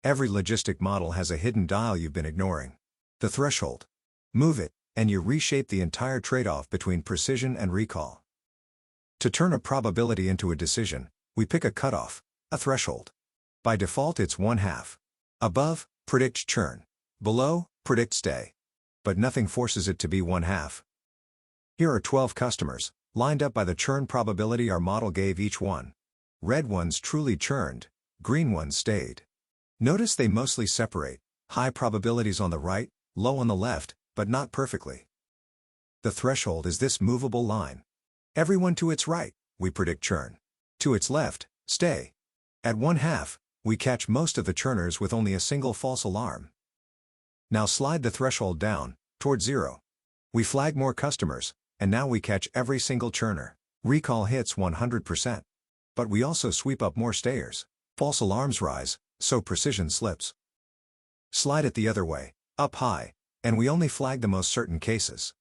Every logistic model has a hidden dial you've been ignoring. The threshold. Move it, and you reshape the entire trade-off between precision and recall. To turn a probability into a decision, we pick a cutoff, a threshold. By default it's 1/2. Above, predict churn. Below, predict stay. But nothing forces it to be 1/2. Here are 12 customers, lined up by the churn probability our model gave each one. Red ones truly churned, green ones stayed. Notice they mostly separate, high probabilities on the right, low on the left, but not perfectly. The threshold is this movable line. Everyone to its right, we predict churn. To its left, stay. At 1/2, we catch most of the churners with only a single false alarm. Now slide the threshold down, toward 0. We flag more customers, and now we catch every single churner. Recall hits 100%. But we also sweep up more stayers. False alarms rise, so precision slips. Slide it the other way, up high, and we only flag the most certain cases.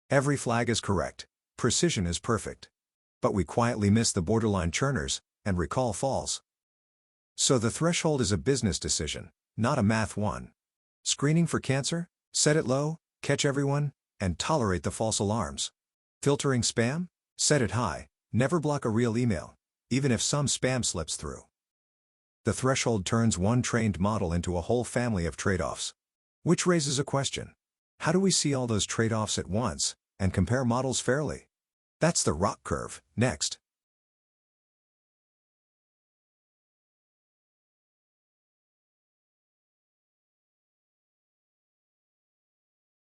Every flag is correct, precision is perfect. But we quietly miss the borderline churners, and recall falls. So the threshold is a business decision, not a math one. Screening for cancer? Set it low, catch everyone, and tolerate the false alarms. Filtering spam? Set it high, never block a real email, even if some spam slips through. The threshold turns one trained model into a whole family of trade-offs. Which raises a question. How do we see all those trade-offs at once, and compare models fairly? That's the ROC curve, next.